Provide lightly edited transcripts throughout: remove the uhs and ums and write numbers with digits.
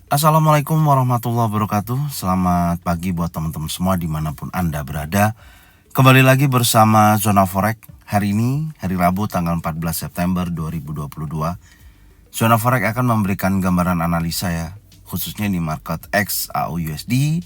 Assalamualaikum warahmatullahi wabarakatuh. Selamat pagi buat teman-teman semua dimanapun Anda berada. Kembali lagi bersama Zona Forex. Hari ini, hari Rabu tanggal 14 September 2022. Zona Forex akan memberikan gambaran analisa ya, khususnya di market XAUUSD.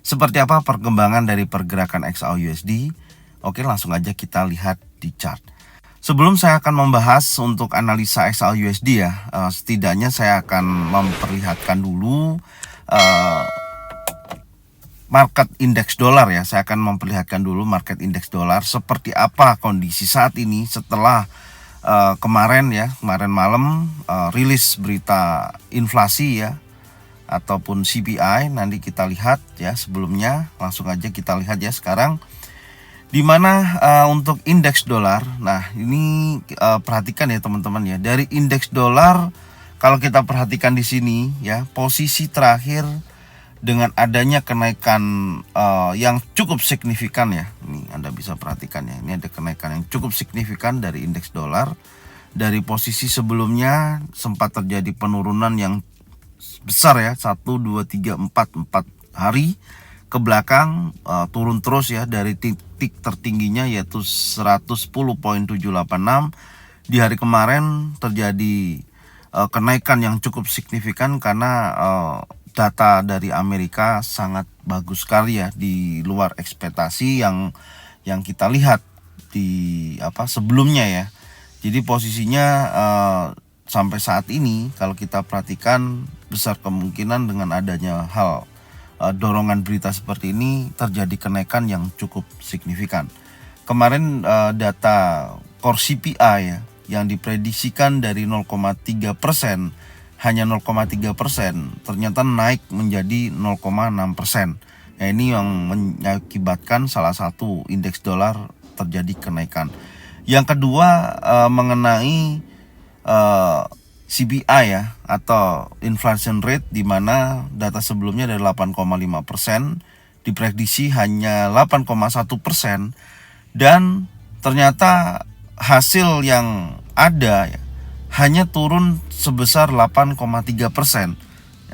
Seperti apa perkembangan dari pergerakan XAUUSD? Oke, langsung aja kita lihat di chart. Sebelum saya akan membahas untuk analisa XAUUSD ya, setidaknya saya akan memperlihatkan dulu market indeks dolar ya. Saya akan memperlihatkan dulu market indeks dolar seperti apa kondisi saat ini setelah kemarin malam rilis berita inflasi ya ataupun CPI. Nanti kita lihat ya, sebelumnya langsung aja kita lihat ya sekarang. Dimana untuk indeks dolar, nah ini perhatikan ya teman-teman ya, dari indeks dolar kalau kita perhatikan di sini ya, posisi terakhir dengan adanya kenaikan yang cukup signifikan ya, ini Anda bisa perhatikan ya, ini ada kenaikan yang cukup signifikan dari indeks dolar. Dari posisi sebelumnya sempat terjadi penurunan yang besar ya, 1, 2, 3, 4 hari ke belakang turun terus ya, dari titik tertingginya yaitu 110.786 di hari kemarin terjadi kenaikan yang cukup signifikan karena data dari Amerika sangat bagus sekali ya, di luar ekspektasi yang kita lihat di sebelumnya ya. Jadi posisinya sampai saat ini kalau kita perhatikan besar kemungkinan dengan adanya hal dorongan berita seperti ini terjadi kenaikan yang cukup signifikan. Kemarin data core CPI ya, yang diprediksikan dari 0,3% hanya 0,3%, ternyata naik menjadi 0,6%. Nah, ini yang mengakibatkan salah satu indeks dolar terjadi kenaikan. Yang kedua mengenai CPI ya, atau inflation rate, di mana data sebelumnya dari 8,5%, diprediksi hanya 8,1%, dan ternyata hasil yang ada ya, hanya turun sebesar 8,3%,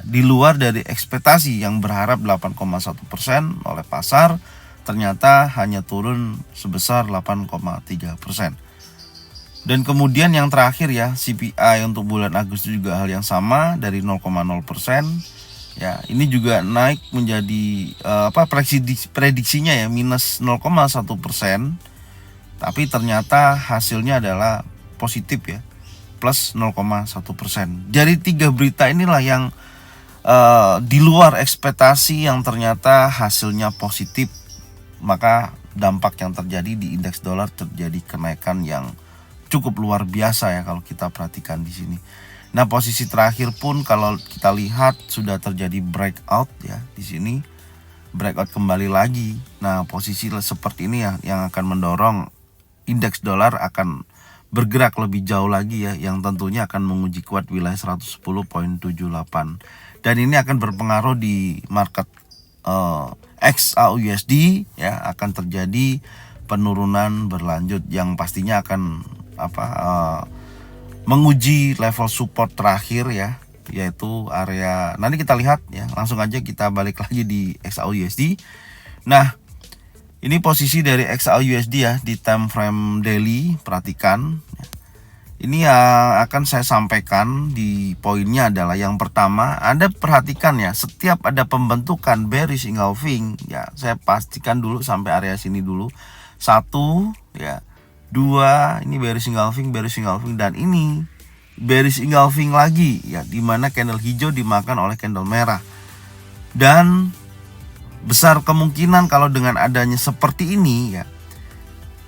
di luar dari ekspektasi yang berharap 8,1% oleh pasar, ternyata hanya turun sebesar 8,3%. Dan kemudian yang terakhir ya, CPI untuk bulan Agustus juga hal yang sama, dari 0,0% ya, ini juga naik menjadi prediksinya ya minus 0,1%, tapi ternyata hasilnya adalah positif ya, plus 0,1%. Dari tiga berita inilah yang di luar ekspektasi yang ternyata hasilnya positif, maka dampak yang terjadi di indeks dolar terjadi kenaikan yang cukup luar biasa ya kalau kita perhatikan di sini. Nah, posisi terakhir pun kalau kita lihat sudah terjadi breakout ya di sini, breakout kembali lagi. Nah, posisi seperti ini ya yang akan mendorong indeks dolar akan bergerak lebih jauh lagi ya, yang tentunya akan menguji kuat wilayah 110.78, dan ini akan berpengaruh di market XAUUSD ya, akan terjadi penurunan berlanjut yang pastinya akan menguji level support terakhir ya, yaitu area, nanti kita lihat ya. Langsung aja kita balik lagi di XAUUSD. Nah, ini posisi dari XAUUSD ya di time frame daily, perhatikan ya. Ini yang akan saya sampaikan di poinnya adalah, yang pertama, Anda perhatikan ya, setiap ada pembentukan bearish engulfing ya, saya pastikan dulu sampai area sini dulu. 1 ya, 2, ini bearish engulfing, dan ini bearish engulfing lagi ya, dimana candle hijau dimakan oleh candle merah. Dan besar kemungkinan kalau dengan adanya seperti ini ya,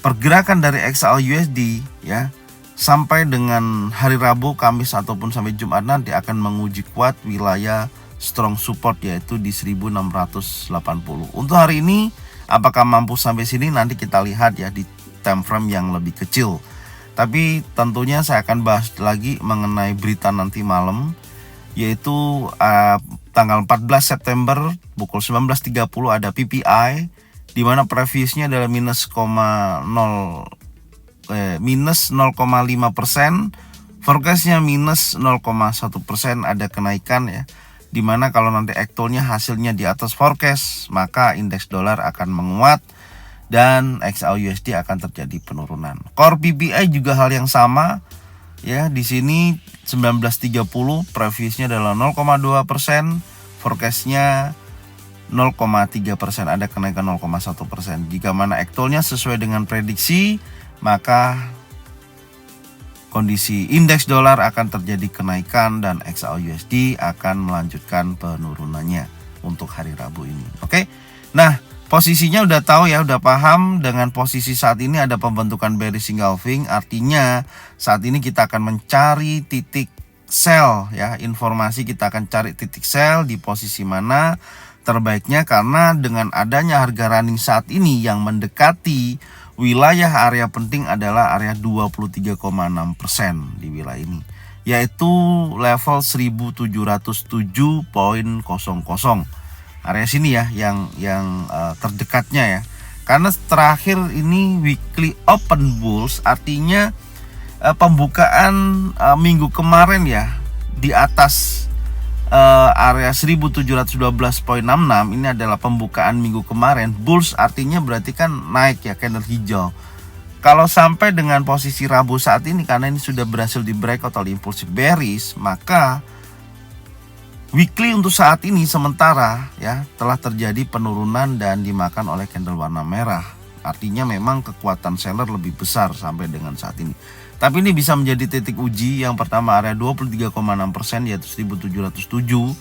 pergerakan dari XAUUSD ya sampai dengan hari Rabu, Kamis ataupun sampai Jumat nanti akan menguji kuat wilayah strong support, yaitu di 1680. Untuk hari ini apakah mampu sampai sini, nanti kita lihat ya di time frame yang lebih kecil. Tapi tentunya saya akan bahas lagi mengenai berita nanti malam, yaitu tanggal 14 September pukul 19.30 ada PPI, di mana previousnya adalah minus 0,5%, forecastnya minus 0,1%, ada kenaikan ya. Dimana kalau nanti actualnya hasilnya di atas forecast, maka indeks dolar akan menguat dan XAUUSD akan terjadi penurunan. Core PPI juga hal yang sama ya. Di sini 1930, previousnya adalah 0,2%, forecastnya 0,3%, ada kenaikan 0,1%. Jika mana actualnya sesuai dengan prediksi, maka kondisi indeks dolar akan terjadi kenaikan dan XAUUSD akan melanjutkan penurunannya untuk hari Rabu ini. Oke. Nah, posisinya udah tahu ya, udah paham. Dengan posisi saat ini ada pembentukan bearish engulfing, artinya saat ini kita akan mencari titik sell ya. Informasi kita akan cari titik sell di posisi mana terbaiknya, karena dengan adanya harga running saat ini yang mendekati wilayah area penting adalah area 23,6% di wilayah ini, yaitu level 1707.00. Area sini ya yang terdekatnya ya. Karena terakhir ini weekly open bulls, artinya pembukaan minggu kemarin ya di atas area 1712.66, ini adalah pembukaan minggu kemarin. Bulls artinya berarti kan naik ya, candle hijau. Kalau sampai dengan posisi Rabu saat ini, karena ini sudah berhasil di breakout oleh impulsif bearish, maka weekly untuk saat ini sementara ya telah terjadi penurunan dan dimakan oleh candle warna merah. Artinya memang kekuatan seller lebih besar sampai dengan saat ini. Tapi ini bisa menjadi titik uji. Yang pertama area 23,6% yaitu 1707.00.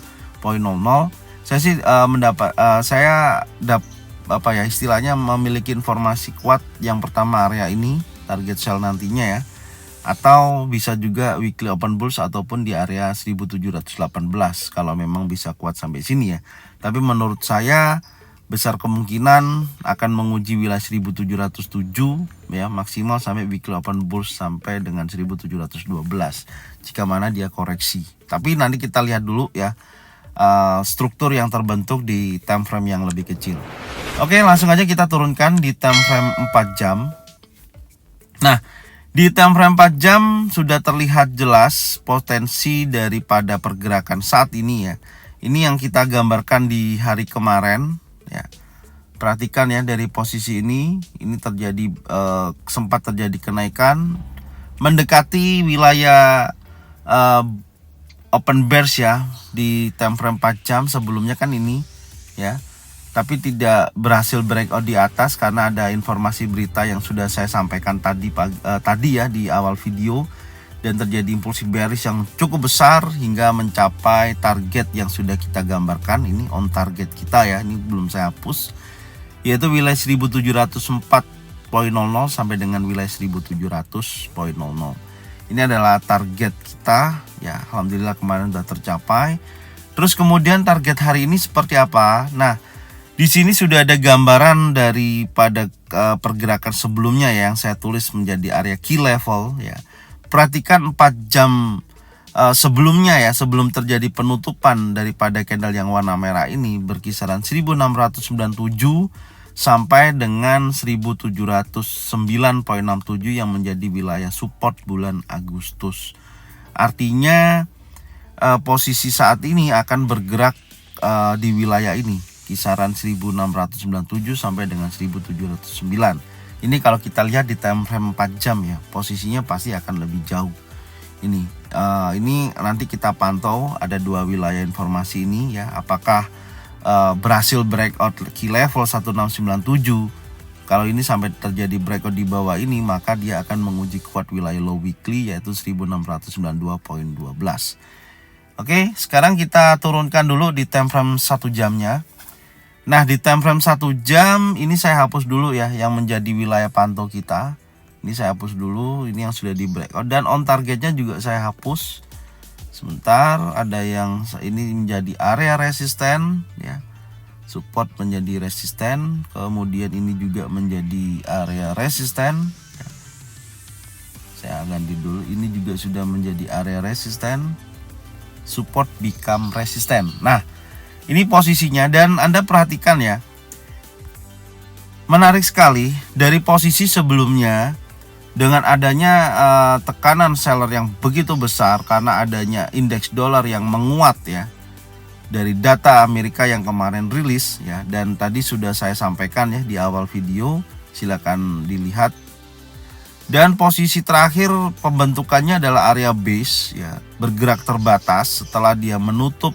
Saya istilahnya memiliki informasi kuat. Yang pertama area ini target sell nantinya ya. Atau bisa juga weekly open bulls ataupun di area 1718 kalau memang bisa kuat sampai sini ya. Tapi menurut saya besar kemungkinan akan menguji wilayah 1707 ya, maksimal sampai weekly open bulls sampai dengan 1712 jika mana dia koreksi. Tapi nanti kita lihat dulu ya struktur yang terbentuk di time frame yang lebih kecil. Oke, langsung aja kita turunkan di time frame 4 jam. Nah, di time frame 4 jam sudah terlihat jelas potensi daripada pergerakan saat ini ya. Ini yang kita gambarkan di hari kemarin ya. Perhatikan ya, dari posisi ini terjadi sempat terjadi kenaikan mendekati wilayah open bears ya di time frame 4 jam sebelumnya kan ini ya. Tapi tidak berhasil breakout di atas karena ada informasi berita yang sudah saya sampaikan tadi ya di awal video, dan terjadi impulsif bearish yang cukup besar hingga mencapai target yang sudah kita gambarkan. Ini on target kita ya, ini belum saya hapus, yaitu wilayah 1704.00 sampai dengan wilayah 1700.00. Ini adalah target kita ya. Alhamdulillah kemarin sudah tercapai. Terus kemudian target hari ini seperti apa? Nah, di sini sudah ada gambaran daripada pergerakan sebelumnya ya, yang saya tulis menjadi area key level ya. Perhatikan 4 jam sebelumnya ya, sebelum terjadi penutupan daripada candle yang warna merah ini berkisaran 1697 sampai dengan 1709.67 yang menjadi wilayah support bulan Agustus. Artinya posisi saat ini akan bergerak di wilayah ini, kisaran 1697 sampai dengan 1709. Ini kalau kita lihat di time frame 4 jam ya, posisinya pasti akan lebih jauh. Ini nanti kita pantau ada dua wilayah informasi ini ya. Apakah berhasil breakout key level 1697? Kalau ini sampai terjadi breakout di bawah ini, maka dia akan menguji kuat wilayah low weekly yaitu 1692.12. Oke, sekarang kita turunkan dulu di time frame 1 jamnya. Nah, di time frame 1 jam ini saya hapus dulu ya yang menjadi wilayah pantau kita. Ini saya hapus dulu, ini yang sudah di breakout, dan on targetnya juga saya hapus. Sebentar, ada yang ini menjadi area resisten ya. Support menjadi resisten, kemudian ini juga menjadi area resisten ya. Saya ganti dulu, ini juga sudah menjadi area resisten. Support become resisten. Nah, ini posisinya, dan Anda perhatikan ya. Menarik sekali, dari posisi sebelumnya dengan adanya tekanan seller yang begitu besar karena adanya indeks dolar yang menguat ya. dari data Amerika yang kemarin rilis ya, dan tadi sudah saya sampaikan ya di awal video, silakan dilihat. Dan posisi terakhir pembentukannya adalah area base ya, bergerak terbatas setelah dia menutup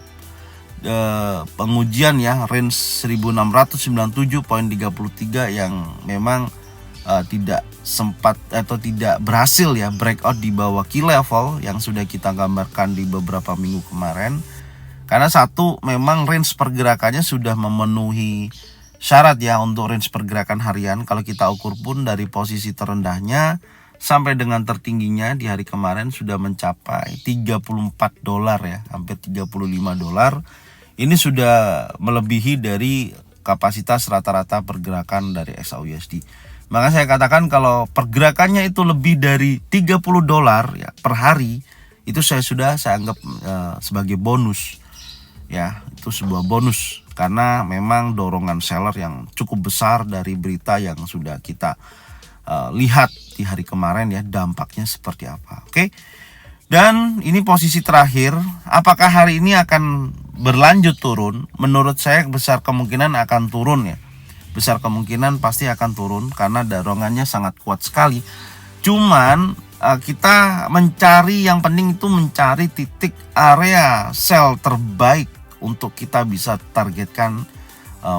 pengujian ya range 1697.33 yang memang tidak sempat atau tidak berhasil ya breakout di bawah key level yang sudah kita gambarkan di beberapa minggu kemarin. Karena satu, memang range pergerakannya sudah memenuhi syarat ya untuk range pergerakan harian. Kalau kita ukur pun dari posisi terendahnya sampai dengan tertingginya di hari kemarin sudah mencapai $34 ya, hampir $35. Ini sudah melebihi dari kapasitas rata-rata pergerakan dari XAUUSD. Maka saya katakan kalau pergerakannya itu lebih dari $30 ya per hari, itu saya anggap sebagai bonus. Ya, itu sebuah bonus karena memang dorongan seller yang cukup besar dari berita yang sudah kita lihat di hari kemarin ya, dampaknya seperti apa. Oke. Dan ini posisi terakhir, apakah hari ini akan berlanjut turun? Menurut saya besar kemungkinan akan turun ya. Besar kemungkinan pasti akan turun karena dorongannya sangat kuat sekali. Cuman kita mencari, yang penting itu mencari titik area sell terbaik untuk kita bisa targetkan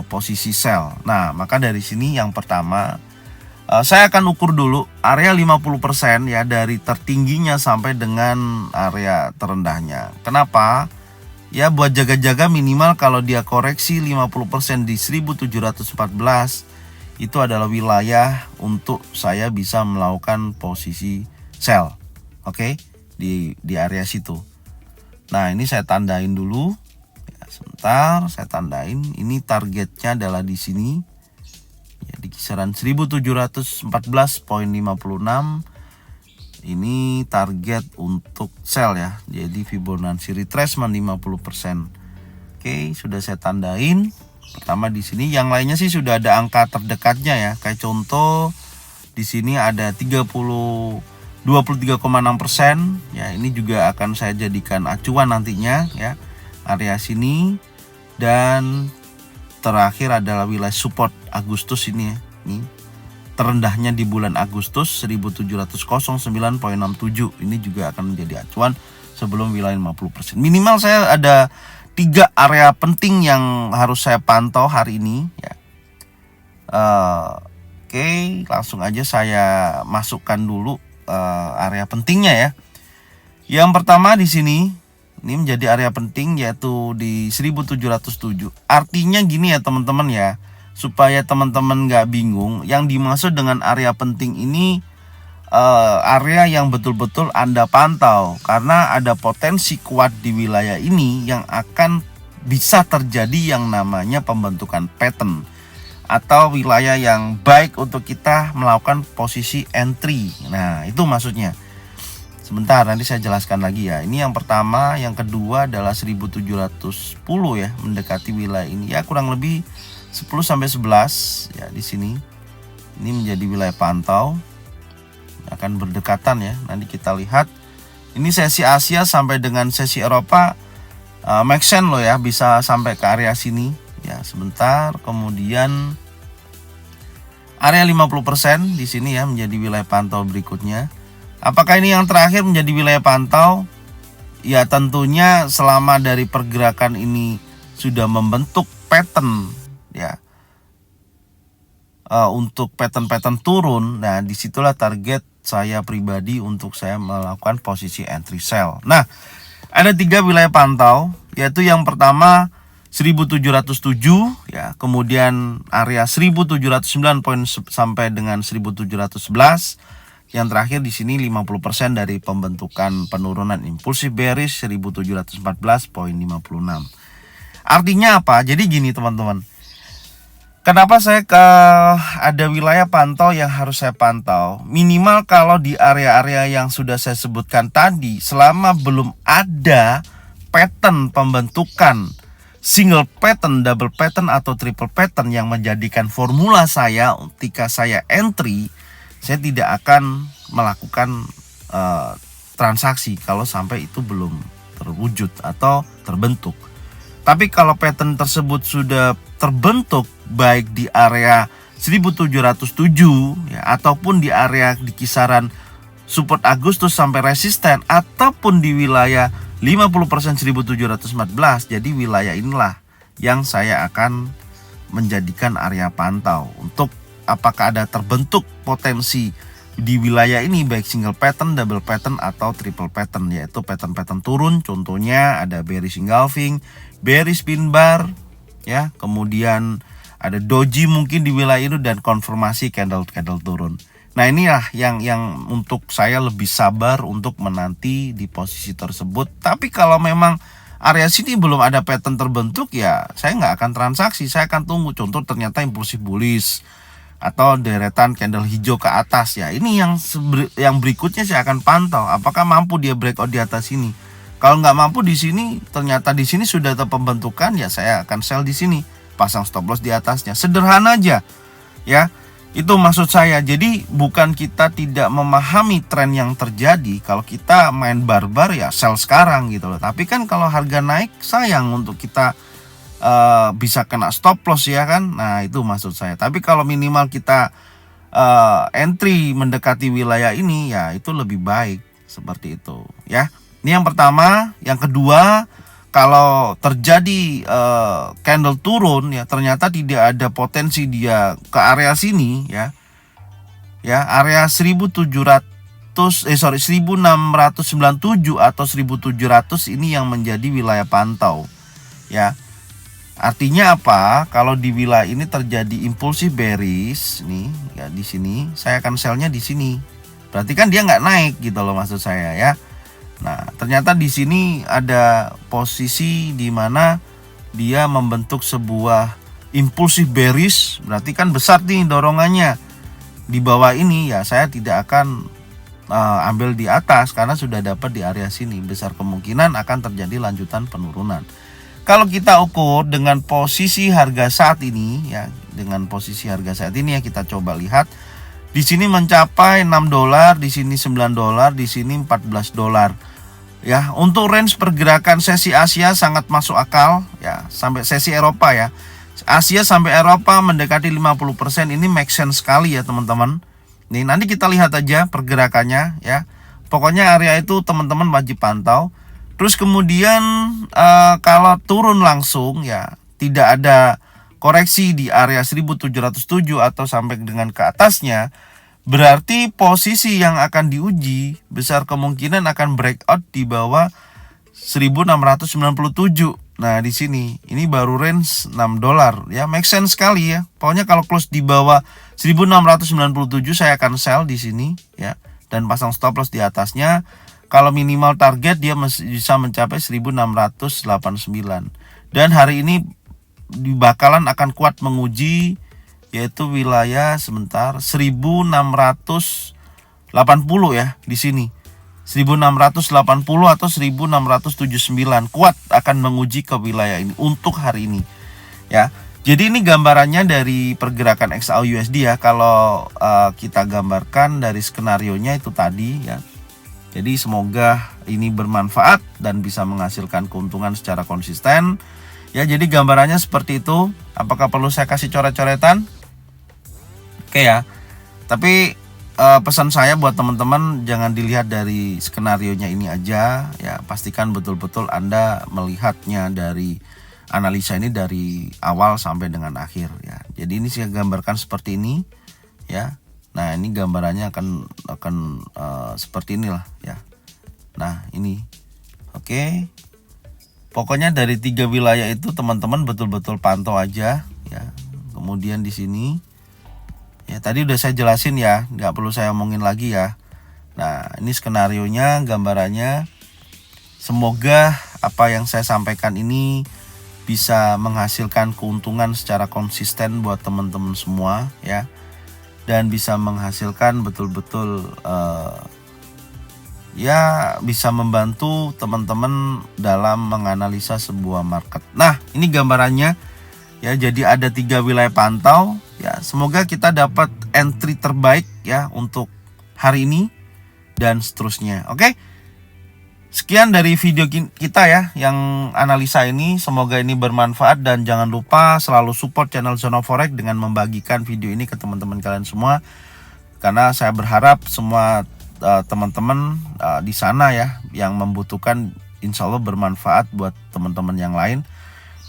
posisi sell. Nah, maka dari sini yang pertama saya akan ukur dulu area 50% ya, dari tertingginya sampai dengan area terendahnya. Kenapa? Ya buat jaga-jaga minimal kalau dia koreksi 50% di 1714 itu adalah wilayah untuk saya bisa melakukan posisi sell. Oke, di area situ. Nah, ini saya tandain dulu. Ya, sebentar, saya tandain. Ini targetnya adalah di sini. Ya, di kisaran 1714.56 ini target untuk sell ya. Jadi Fibonacci retracement 50%. Oke, sudah saya tandain. Pertama di sini, yang lainnya sih sudah ada angka terdekatnya ya. Kayak contoh di sini ada 23,6% ya. Ini juga akan saya jadikan acuan nantinya ya. Area sini, dan terakhir adalah wilayah support Agustus ini ya. Ini terendahnya di bulan Agustus 1709.67. Ini juga akan menjadi acuan sebelum wilayah 50%. Minimal saya ada 3 area penting yang harus saya pantau hari ini ya. Oke, langsung aja saya masukkan dulu area pentingnya ya. Yang pertama di sini, ini menjadi area penting yaitu di 1707. Artinya gini ya teman-teman ya, supaya teman-teman nggak bingung, yang dimaksud dengan area penting ini area yang betul-betul Anda pantau, karena ada potensi kuat di wilayah ini yang akan bisa terjadi yang namanya pembentukan pattern atau wilayah yang baik untuk kita melakukan posisi entry. Nah, itu maksudnya. Sebentar, nanti saya jelaskan lagi ya. Ini yang pertama, yang kedua adalah 1710 ya, mendekati wilayah ini ya, kurang lebih 10 sampai 11 ya di sini. Ini menjadi wilayah pantau. Akan berdekatan ya. Nanti kita lihat. Ini sesi Asia sampai dengan sesi Eropa make sense loh ya, bisa sampai ke area sini ya. Sebentar, kemudian area 50% di sini ya menjadi wilayah pantau berikutnya. Apakah ini yang terakhir menjadi wilayah pantau? Ya tentunya selama dari pergerakan ini sudah membentuk pattern ya, untuk pattern turun. Nah, disitulah target saya pribadi untuk saya melakukan posisi entry sell. Nah, ada 3 wilayah pantau, yaitu yang pertama 1707 ya, kemudian area 1709 sampai dengan 1711. Yang terakhir di sini 50% dari pembentukan penurunan impulsif bearish 1714.56. Artinya apa? Jadi gini teman-teman. Kenapa saya ada wilayah pantau yang harus saya pantau? Minimal kalau di area-area yang sudah saya sebutkan tadi, selama belum ada pattern pembentukan single pattern, double pattern atau triple pattern yang menjadikan formula saya ketika saya entry, saya tidak akan melakukan transaksi kalau sampai itu belum terwujud atau terbentuk. Tapi kalau pattern tersebut sudah terbentuk baik di area 1707 ya, ataupun di area di kisaran support Agustus sampai resisten, ataupun di wilayah 50% 1714, jadi wilayah inilah yang saya akan menjadikan area pantau untuk apakah ada terbentuk potensi di wilayah ini baik single pattern, double pattern atau triple pattern, yaitu pattern-pattern turun. Contohnya ada bearish engulfing, bearish pin bar ya, kemudian ada doji mungkin di wilayah itu, dan konfirmasi candle turun. Nah, inilah yang untuk saya lebih sabar untuk menanti di posisi tersebut. Tapi kalau memang area sini belum ada pattern terbentuk, ya saya nggak akan transaksi, saya akan tunggu. Contoh ternyata impulsif bullish atau deretan candle hijau ke atas, ya ini yang berikutnya saya akan pantau apakah mampu dia breakout di atas ini. Kalau nggak mampu di sini, ternyata di sini sudah ada pembentukan, ya saya akan sell di sini, pasang stop loss di atasnya. Sederhana aja ya, itu maksud saya. Jadi bukan kita tidak memahami tren yang terjadi, kalau kita main barbar ya sell sekarang gitu loh. Tapi kan kalau harga naik sayang untuk kita bisa kena stop loss ya kan. Nah itu maksud saya. Tapi kalau minimal kita entry mendekati wilayah ini, ya itu lebih baik seperti itu ya. Ini yang pertama. Yang kedua, kalau terjadi candle turun ya, ternyata tidak ada potensi dia ke area sini ya. Ya, area 1697 atau 1700 ini yang menjadi wilayah pantau ya. Artinya apa? Kalau di wilayah ini terjadi impulsif bearish nih ya, di sini saya akan sell-nya di sini. Berarti kan dia nggak naik gitu loh maksud saya ya. Nah, ternyata di sini ada posisi di mana dia membentuk sebuah impulsif bearish, berarti kan besar nih dorongannya. Di bawah ini ya saya tidak akan ambil di atas karena sudah dapat di area sini. Besar kemungkinan akan terjadi lanjutan penurunan. Kalau kita ukur dengan posisi harga saat ini ya, dengan posisi harga saat ini ya, kita coba lihat. Di sini mencapai $6, di sini $9, di sini $14. Ya, untuk range pergerakan sesi Asia sangat masuk akal ya, sampai sesi Eropa ya. Asia sampai Eropa mendekati 50%, ini make sense sekali ya teman-teman. Nih nanti kita lihat aja pergerakannya ya. Pokoknya area itu teman-teman wajib pantau. Terus kemudian kalau turun langsung ya, tidak ada koreksi di area 1707 atau sampai dengan ke atasnya, berarti posisi yang akan diuji besar kemungkinan akan breakout di bawah 1697. Nah, di sini ini baru range $6 ya, make sense sekali ya. Pokoknya kalau close di bawah 1697 saya akan sell di sini ya, dan pasang stop loss di atasnya. Kalau minimal target dia bisa mencapai 1689. Dan hari ini bakalan akan kuat menguji, yaitu wilayah 1680 ya di sini. 1680 atau 1679 kuat akan menguji ke wilayah ini untuk hari ini ya. Jadi ini gambarannya dari pergerakan XAUUSD ya. Kalau kita gambarkan dari skenarionya itu tadi ya. Jadi semoga ini bermanfaat dan bisa menghasilkan keuntungan secara konsisten ya. Jadi gambarannya seperti itu. Apakah perlu saya kasih coret-coretan? Oke ya. Tapi pesan saya buat teman-teman, jangan dilihat dari skenarionya ini aja ya. Pastikan betul-betul Anda melihatnya dari analisa ini dari awal sampai dengan akhir ya. Jadi ini saya gambarkan seperti ini ya. Nah, ini gambarannya akan seperti inilah ya. Nah, ini. Oke. Pokoknya dari 3 wilayah itu teman-teman betul-betul pantau aja ya. Kemudian di sini ya, tadi udah saya jelasin ya, nggak perlu saya omongin lagi ya. Nah, ini skenarionya, gambarannya. Semoga apa yang saya sampaikan ini bisa menghasilkan keuntungan secara konsisten buat teman-teman semua ya. Dan bisa menghasilkan betul-betul ya, bisa membantu teman-teman dalam menganalisa sebuah market. Nah, ini gambarannya ya. Jadi ada 3 wilayah pantau ya. Semoga kita dapat entry terbaik ya untuk hari ini dan seterusnya. Oke. Sekian dari video kita ya yang analisa ini, semoga ini bermanfaat dan jangan lupa selalu support channel Zona Forex dengan membagikan video ini ke teman-teman kalian semua, karena saya berharap semua teman-teman di sana ya yang membutuhkan insya Allah bermanfaat buat teman-teman yang lain.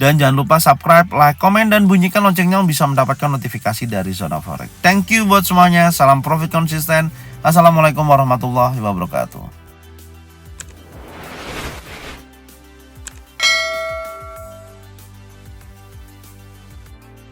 Dan jangan lupa subscribe, like, komen, dan bunyikan loncengnya bisa mendapatkan notifikasi dari Zona Forex. Thank you buat semuanya, salam profit konsisten. Assalamualaikum warahmatullahi wabarakatuh.